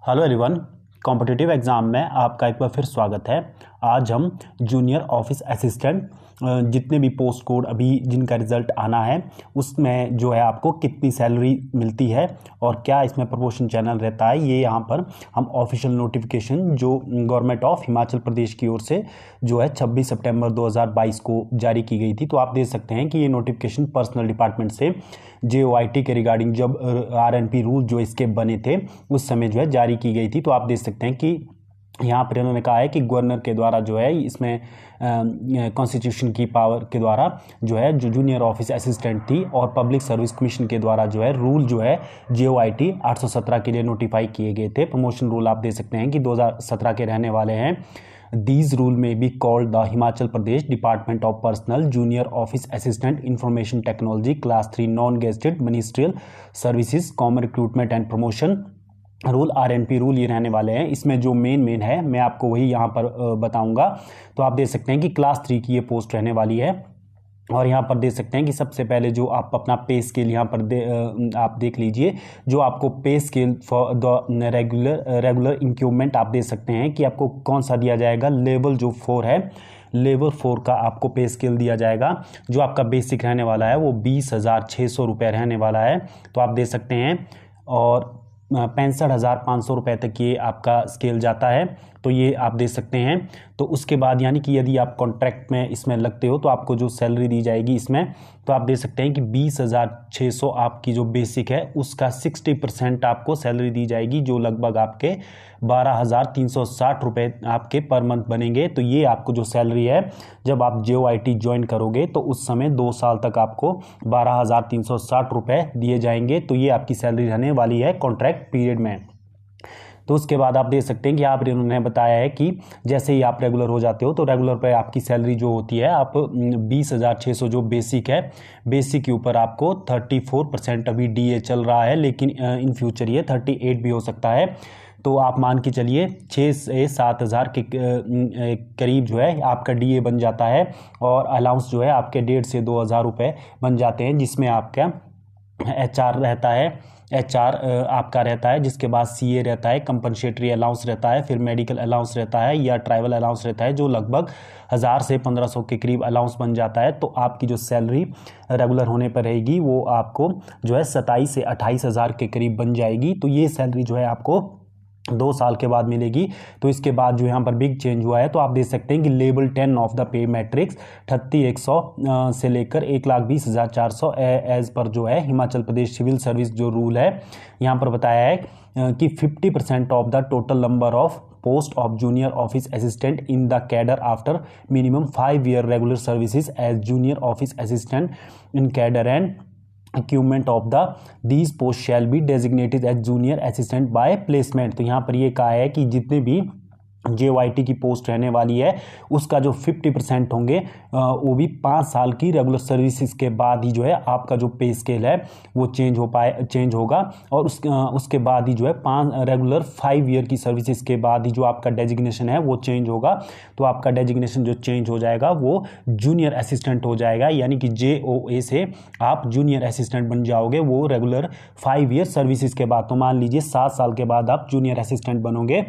Hello everyone, competitive exam में आपका एक बार फिर स्वागत है। आज हम जूनियर ऑफिस असिस्टेंट जितने भी पोस्ट कोड अभी जिनका रिज़ल्ट आना है उसमें जो है आपको कितनी सैलरी मिलती है और क्या इसमें प्रमोशन चैनल रहता है, ये यहाँ पर हम ऑफिशियल नोटिफिकेशन जो गवर्नमेंट ऑफ हिमाचल प्रदेश की ओर से जो है 26 सितंबर 2022 को जारी की गई थी। तो आप देख सकते हैं कि ये नोटिफिकेशन पर्सनल डिपार्टमेंट से JOIT के रिगार्डिंग जब RNP रूल जो इसके बने थे उस समय जो है जारी की गई थी। तो आप देख सकते हैं कि यहाँ पर उन्होंने कहा है कि गवर्नर के द्वारा जो है इसमें कॉन्स्टिट्यूशन की पावर के द्वारा जो है जो जूनियर ऑफिस असिस्टेंट थी और पब्लिक सर्विस कमीशन के द्वारा जो है रूल जो है JOIT 817 के लिए नोटिफाई किए गए थे। प्रमोशन रूल आप देख सकते हैं कि 2017 के रहने वाले हैं। These rule may be called the Himachal Pradesh Department of Personnel Junior Office Assistant Information Technology Class 3 Non-Gazetted Ministerial Services Common Recruitment and Promotion rule RNP rule ये रहने वाले हैं। इसमें जो मेन है मैं आपको वही यहाँ पर बताऊँगा। तो आप देख सकते हैं कि क्लास 3 की ये पोस्ट रहने वाली है और यहाँ पर देख सकते हैं कि सबसे पहले जो आप अपना पे स्केल यहाँ पर आप देख लीजिए। जो आपको पे scale for the regular increment आप देख सकते हैं कि आपको कौन सा दिया जाएगा। लेवल जो 4 है, लेवल 4 का आपको पे स्केल दिया जाएगा। जो आपका बेसिक रहने वाला है वो 20,600 रुपये रहने वाला है। तो आप देख सकते हैं और 65,500 रुपये तक ये आपका स्केल जाता है। तो ये आप देख सकते हैं। तो उसके बाद यानी कि यदि आप कॉन्ट्रैक्ट में इसमें लगते हो तो आपको जो सैलरी दी जाएगी इसमें, तो आप देख सकते हैं कि 20,600 आपकी जो बेसिक है उसका 60% आपको सैलरी दी जाएगी, जो लगभग आपके 12,360 रुपये आपके पर मंथ बनेंगे। तो ये आपको जो सैलरी है जब आप JOIT ज्वाइन करोगे तो उस समय 2 साल तक आपको 12,360 रुपये दिए जाएंगे। तो ये आपकी सैलरी रहने वाली है कॉन्ट्रैक्ट पीरियड में। तो उसके बाद आप देख सकते हैं कि आप इन्होंने बताया है कि जैसे ही आप रेगुलर हो जाते हो तो रेगुलर पे आपकी सैलरी जो होती है आप 20,600 जो बेसिक है, बेसिक के ऊपर आपको 34% अभी DA चल रहा है, लेकिन इन फ्यूचर ये 38 भी हो सकता है। तो आप मान के चलिए 6 से 7 हज़ार के करीब जो है आपका DA बन जाता है और अलाउंस जो है आपके 1,500 से 2,000 रुपये बन जाते हैं, जिसमें आपका HR रहता है, HR आपका रहता है, जिसके बाद CA रहता है, कंपनसेटरी अलाउंस रहता है, फिर मेडिकल अलाउंस रहता है या ट्रैवल अलाउंस रहता है, जो लगभग 1,000 से 1,500 के करीब अलाउंस बन जाता है। तो आपकी जो सैलरी रेगुलर होने पर रहेगी वो आपको जो है 27 से 28 हज़ार के करीब बन जाएगी। तो ये सैलरी जो है आपको 2 साल के बाद मिलेगी। तो इसके बाद जो यहाँ पर बिग चेंज हुआ है, तो आप देख सकते हैं कि level 10 of the pay matrix 38,100 से लेकर 1,20,400 एज पर जो है हिमाचल प्रदेश सिविल सर्विस जो रूल है यहाँ पर बताया है कि 50% of the total number of post of junior office assistant in the cadre after minimum 5 year regular services as junior office assistant in cadre and Achievement of these posts shall be designated as junior assistant by placement। तो यहाँ पर ये कहा है कि जितने भी JOIT की पोस्ट रहने वाली है उसका जो 50% होंगे वो भी 5 साल की रेगुलर सर्विसेज के बाद ही जो है आपका जो पे स्केल है वो चेंज होगा और उसके बाद ही जो है 5 ईयर की सर्विसेज के बाद ही जो आपका डेजिग्नेशन है वो चेंज होगा। तो आपका डेजिग्नेशन जो चेंज हो जाएगा वो जूनियर असिस्टेंट हो जाएगा, यानी कि JOA से आप जूनियर असिस्टेंट बन जाओगे वो रेगुलर 5 ईयर सर्विसेज के बाद। तो मान लीजिए 7 साल के बाद आप जूनियर असिस्टेंट बनोगे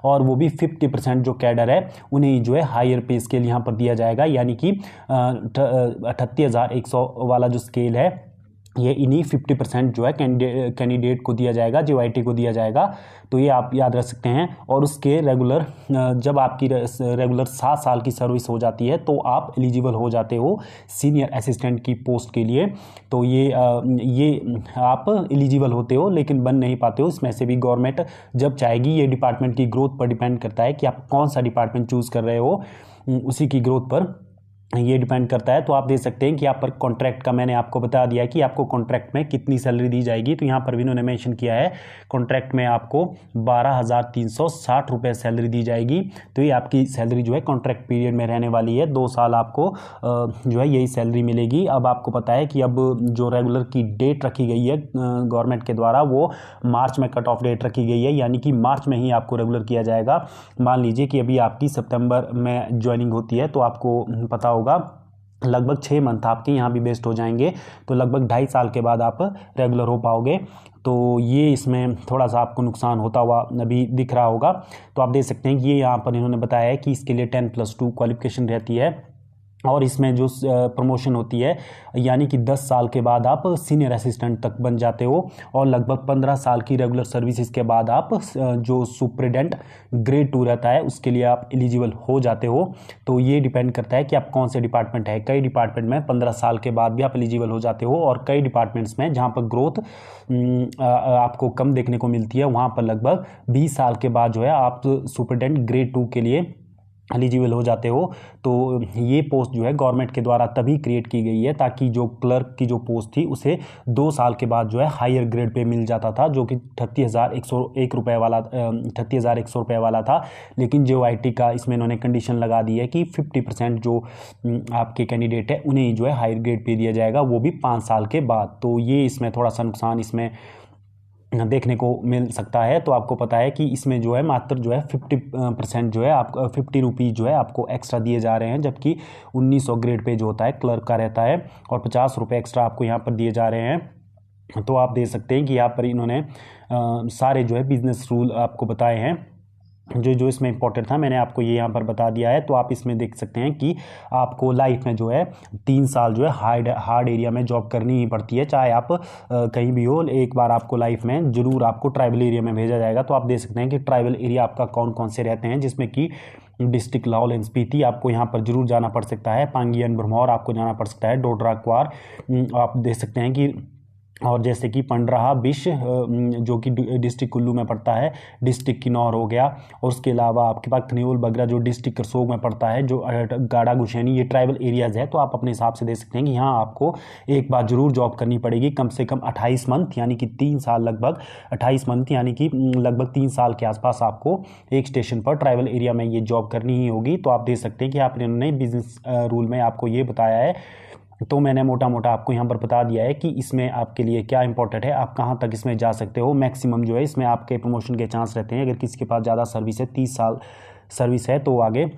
और वो भी 50% जो कैडर है उन्हें जो है हायर पे स्केल यहाँ पर दिया जाएगा, यानी कि 38,100 वाला जो स्केल है ये इन्हीं 50% जो है कैंडिडेट को दिया जाएगा, JOIT को दिया जाएगा। तो ये आप याद रख सकते हैं। और उसके रेगुलर जब आपकी रेगुलर 7 साल की सर्विस हो जाती है तो आप एलिजिबल हो जाते हो सीनियर असिस्टेंट की पोस्ट के लिए। तो ये आप एलिजिबल होते हो लेकिन बन नहीं पाते हो। इसमें से भी गवर्नमेंट जब चाहेगी, ये डिपार्टमेंट की ग्रोथ पर डिपेंड करता है कि आप कौन सा डिपार्टमेंट चूज़ कर रहे हो, उसी की ग्रोथ पर ये डिपेंड करता है। तो आप देख सकते हैं कि यहाँ पर कॉन्ट्रैक्ट का मैंने आपको बता दिया कि आपको कॉन्ट्रैक्ट में कितनी सैलरी दी जाएगी। तो यहाँ पर भी इन्होंने मेंशन किया है कॉन्ट्रैक्ट में आपको 12,360 रुपये सैलरी दी जाएगी। तो ये आपकी सैलरी जो है कॉन्ट्रैक्ट पीरियड में रहने वाली है, 2 साल आपको जो है यही सैलरी मिलेगी। अब आपको पता है कि अब जो रेगुलर की डेट रखी गई है गवर्नमेंट के द्वारा वो मार्च में कट ऑफ डेट रखी गई है, यानी कि मार्च में ही आपको रेगुलर किया जाएगा। मान लीजिए कि अभी आपकी सितंबर में ज्वाइनिंग होती है तो आपको पता होगा लगभग 6 मंथ आपके यहाँ भी वेस्ट हो जाएंगे, तो लगभग 2.5 साल के बाद आप रेगुलर हो पाओगे। तो ये इसमें थोड़ा सा आपको नुकसान होता हुआ अभी दिख रहा होगा। तो आप देख सकते हैं कि ये यहाँ पर इन्होंने बताया है कि इसके लिए 10+2 क्वालिफिकेशन रहती है, और इसमें जो प्रमोशन होती है यानी कि 10 साल के बाद आप सीनियर असिस्टेंट तक बन जाते हो, और लगभग 15 साल की रेगुलर सर्विसेज के बाद आप जो सुपरिटेंडेंट ग्रेड 2 रहता है उसके लिए आप एलिजिबल हो जाते हो। तो ये डिपेंड करता है कि आप कौन से डिपार्टमेंट है। कई डिपार्टमेंट में 15 साल के बाद भी आप एलिजिबल हो जाते हो, और कई डिपार्टमेंट्स में जहाँ पर ग्रोथ आपको कम देखने को मिलती है वहाँ पर लगभग 20 साल के बाद जो है आप सुपरिटेंडेंट ग्रेड 2 के लिए एलिजिबल हो जाते हो। तो ये पोस्ट जो है गवर्नमेंट के द्वारा तभी क्रिएट की गई है ताकि जो क्लर्क की जो पोस्ट थी उसे 2 साल के बाद जो है हायर ग्रेड पे मिल जाता था, जो कि 38,101 रुपये वाला 38,100 रुपये वाला था। लेकिन JOIT का इसमें इन्होंने कंडीशन लगा दी है कि 50% जो आपके कैंडिडेट है उन्हें जो है हायर ग्रेड पे दिया जाएगा, वो भी 5 साल के बाद। तो ये इसमें थोड़ा सा नुकसान इसमें देखने को मिल सकता है। तो आपको पता है कि इसमें जो है मात्र जो है 50% जो है आप 50 रुपीज़ जो है आपको एक्स्ट्रा दिए जा रहे हैं, जबकि 1900 ग्रेड पे जो होता है क्लर्क का रहता है, और 50 रुपये एक्स्ट्रा आपको यहाँ पर दिए जा रहे हैं। तो आप देख सकते हैं कि यहाँ पर इन्होंने सारे जो है बिजनेस रूल आपको बताए हैं, जो इसमें इंपॉर्टेंट था मैंने आपको ये यहाँ पर बता दिया है। तो आप इसमें देख सकते हैं कि आपको लाइफ में जो है 3 साल जो है हार्ड एरिया में जॉब करनी ही पड़ती है, चाहे आप कहीं भी हो। एक बार आपको लाइफ में ज़रूर आपको ट्राइबल एरिया में भेजा जाएगा। तो आप देख सकते हैं कि ट्राइबल एरिया आपका कौन कौन से रहते हैं, जिसमें कि डिस्ट्रिक्ट लाहौल एंड स्पीति आपको यहाँ पर जरूर जाना पड़ सकता है, पांगी एंड भरमौर आपको जाना पड़ सकता है, डोडरा क्वार आप देख सकते हैं कि, और जैसे कि पंडराहा बिश जो कि डिस्ट्रिक्ट कुल्लू में पड़ता है, डिस्ट्रिक्ट किन्नौर हो गया, और उसके अलावा आपके पास खनियोल बगरा जो डिस्ट्रिक्ट करसोग में पड़ता है, जो गाड़ा गुशैनी, ये ट्राइबल एरियाज़ है। तो आप अपने हिसाब से देख सकते हैं कि यहाँ आपको एक बार ज़रूर जॉब करनी पड़ेगी, कम से कम 28 मंथ यानी कि 3 साल, लगभग 28 मंथ यानी कि लगभग 3 साल के आसपास आपको एक स्टेशन पर ट्राइबल एरिया में ये जॉब करनी ही होगी। तो आप देख सकते हैं कि आप इन्होंने बिजनेस रूल में आपको ये बताया है। तो मैंने मोटा मोटा आपको यहाँ पर बता दिया है कि इसमें आपके लिए क्या इंपॉर्टेंट है, आप कहाँ तक इसमें जा सकते हो। मैक्सिमम जो है इसमें आपके प्रमोशन के चांस रहते हैं। अगर किसी के पास ज़्यादा सर्विस है, 30 साल सर्विस है, तो आगे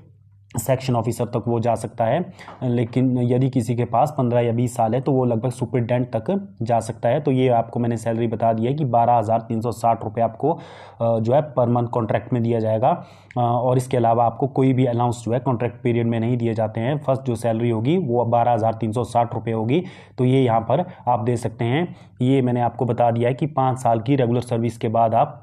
सेक्शन ऑफिसर तक वो जा सकता है। लेकिन यदि किसी के पास 15 या 20 साल है तो वो लगभग सुपरिटेंडेंट तक जा सकता है। तो ये आपको मैंने सैलरी बता दी है कि 12,360 रुपये आपको जो है पर मंथ कॉन्ट्रैक्ट में दिया जाएगा, और इसके अलावा आपको कोई भी अलाउंस जो है कॉन्ट्रैक्ट पीरियड में नहीं दिए जाते हैं। फर्स्ट जो सैलरी होगी वो 12,360 रुपये होगी। तो ये यहाँ पर आप दे सकते हैं। ये मैंने आपको बता दिया है कि 5 साल की रेगुलर सर्विस के बाद आप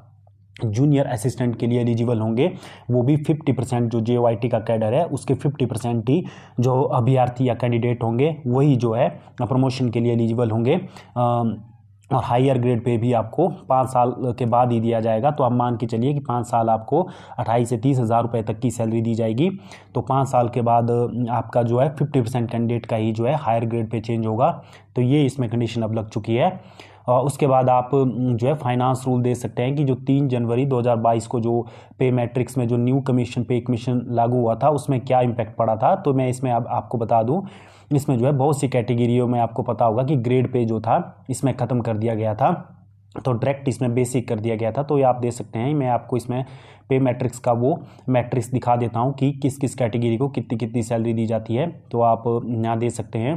जूनियर असिस्टेंट के लिए एलिजिबल होंगे, वो भी 50% जो JOIT का कैडर है उसके 50% ही जो अभ्यर्थी या कैंडिडेट होंगे वही जो है प्रमोशन के लिए एलिजिबल होंगे, और हायर ग्रेड पे भी आपको 5 साल के बाद ही दिया जाएगा। तो आप मान के चलिए कि 5 साल आपको 28 से 30 हज़ार रुपये तक की सैलरी दी जाएगी। तो 5 साल के बाद आपका जो है 50% कैंडिडेट का ही जो है हायर ग्रेड पे चेंज होगा। तो ये इसमें कंडीशन अब लग चुकी है। उसके बाद आप जो है फाइनेंस रूल दे सकते हैं कि जो 3 जनवरी 2022 को जो पे मैट्रिक्स में जो न्यू कमीशन लागू हुआ था उसमें क्या इम्पैक्ट पड़ा था। तो मैं इसमें अब आपको बता दूं, इसमें जो है बहुत सी कैटेगरियों में आपको पता होगा कि ग्रेड पे जो था इसमें ख़त्म कर दिया गया था, तो डायरेक्ट इसमें बेसिक कर दिया गया था। तो ये आप दे सकते हैं, मैं आपको इसमें पे मैट्रिक्स का वो मैट्रिक्स दिखा देता हूँ कि किस किस कैटेगरी को कितनी कितनी सैलरी दी जाती है। तो आप यहाँ दे सकते हैं।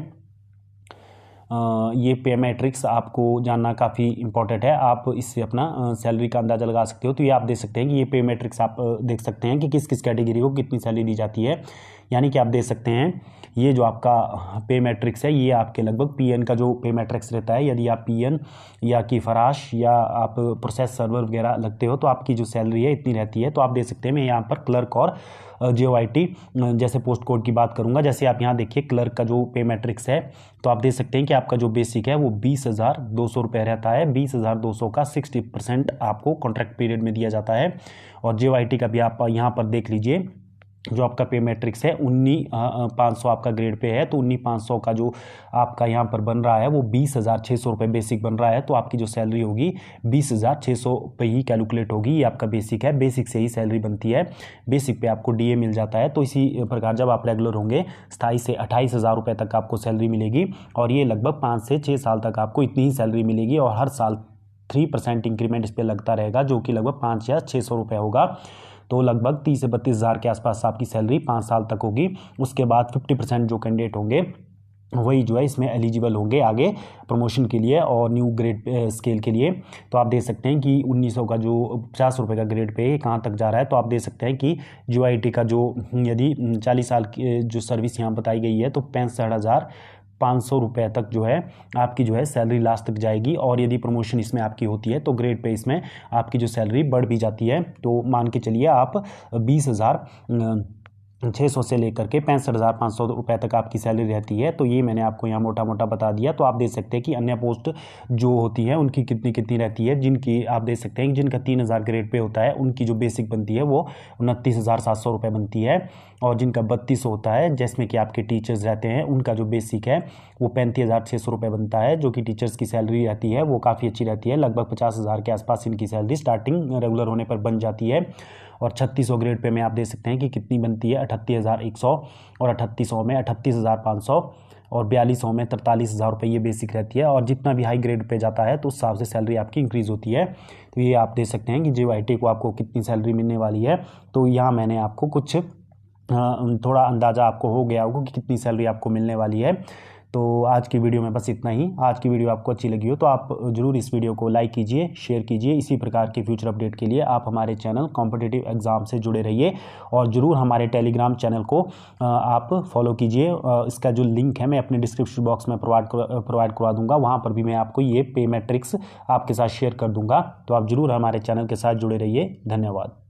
ये पे मैट्रिक्स आपको जानना काफ़ी इंपॉर्टेंट है, आप इससे अपना सैलरी का अंदाज़ा लगा सकते हो। तो ये आप देख सकते हैं कि ये पे मैट्रिक्स आप देख सकते हैं कि किस किस कैटेगरी को कितनी सैलरी दी जाती है। यानी कि आप देख सकते हैं ये जो आपका पे मैट्रिक्स है ये आपके लगभग PN का जो पे मैट्रिक्स रहता है, यदि आप PN या की फराश या आप प्रोसेस सर्वर वगैरह लगते हो तो आपकी जो सैलरी है इतनी रहती है। तो आप देख सकते हैं, मैं यहाँ पर क्लर्क और JOIT जैसे पोस्ट कोड की बात करूंगा। जैसे आप यहाँ देखिए क्लर्क का जो पे मैट्रिक्स है, तो आप देख सकते हैं कि आपका जो बेसिक है वो 20,200 रुपये रहता है। 20,200 का 60% आपको कॉन्ट्रैक्ट पीरियड में दिया जाता है। और JOIT का भी आप यहाँ पर देख लीजिए, जो आपका पे मैट्रिक्स है 19,500 आपका ग्रेड पे है, तो 19,500 का जो आपका यहाँ पर बन रहा है वो 20,600 रुपये बेसिक बन रहा है। तो आपकी जो सैलरी होगी 20,600 पे ही कैलकुलेट होगी। ये आपका बेसिक है, बेसिक से ही सैलरी बनती है, बेसिक पे आपको DA मिल जाता है। तो इसी प्रकार जब आप रेगुलर होंगे 27 से 28,000 रुपये तक आपको सैलरी मिलेगी, और ये लगभग 5 से 6 साल तक आपको इतनी ही सैलरी मिलेगी, और हर साल 3% इंक्रीमेंट इस पर लगता रहेगा, जो कि लगभग 5 या 600 रुपये होगा। तो लगभग 30 से 32 हज़ार के आसपास आपकी सैलरी 5 साल तक होगी। उसके बाद 50% जो कैंडिडेट होंगे वही जो है इसमें एलिजिबल होंगे आगे प्रमोशन के लिए और न्यू ग्रेड स्केल के लिए। तो आप देख सकते हैं कि 1900 का जो 50 रुपये का ग्रेड पे कहाँ तक जा रहा है। तो आप देख सकते हैं कि GOIT का जो यदि 40 साल की जो सर्विस यहाँ बताई गई है तो 65,500 रुपये तक जो है आपकी जो है सैलरी लास्ट तक जाएगी। और यदि प्रमोशन इसमें आपकी होती है तो ग्रेड पे इसमें आपकी जो सैलरी बढ़ भी जाती है। तो मान के चलिए आप 20,600 से लेकर के 65,500 रुपये तक आपकी सैलरी रहती है। तो ये मैंने आपको यहाँ मोटा मोटा बता दिया। तो आप देख सकते हैं कि अन्य पोस्ट जो होती है उनकी कितनी कितनी रहती है। जिनकी आप देख सकते हैं कि जिनका 3,000 ग्रेड पे होता है उनकी जो बेसिक बनती है वो 29,700 रुपये बनती है। और जिनका 32 होता है जिसमें कि आपके टीचर्स रहते हैं उनका जो बेसिक है वो 35,600 रुपये बनता है। जो कि टीचर्स की सैलरी रहती है वो काफ़ी अच्छी रहती है, लगभग 50,000 के आसपास इनकी सैलरी स्टार्टिंग रेगुलर होने पर बन जाती है। और 3600 ग्रेड पे में आप देख सकते हैं कि कितनी बनती है 38,100, और 3800 में 38,500, और 4200 में 43,000 रुपये ये बेसिक रहती है। और जितना भी हाई ग्रेड पे जाता है तो उस हिसाब से सैलरी आपकी इंक्रीज़ होती है। तो ये आप देख सकते हैं कि GOIT को आपको कितनी सैलरी मिलने वाली है। तो यहाँ मैंने आपको कुछ थोड़ा अंदाज़ा आपको हो गया होगा कि कितनी सैलरी आपको मिलने वाली है। तो आज की वीडियो में बस इतना ही। आज की वीडियो आपको अच्छी लगी हो तो आप ज़रूर इस वीडियो को लाइक कीजिए, शेयर कीजिए। इसी प्रकार के फ्यूचर अपडेट के लिए आप हमारे चैनल कॉम्पिटिटिव एग्ज़ाम से जुड़े रहिए। और ज़रूर हमारे टेलीग्राम चैनल को आप फॉलो कीजिए। इसका जो लिंक है मैं अपने डिस्क्रिप्शन बॉक्स में प्रोवाइड करवा दूंगा। वहाँ पर भी मैं आपको ये पे मैट्रिक्स आपके साथ शेयर कर दूंगा। तो आप ज़रूर हमारे चैनल के साथ जुड़े रहिए। धन्यवाद।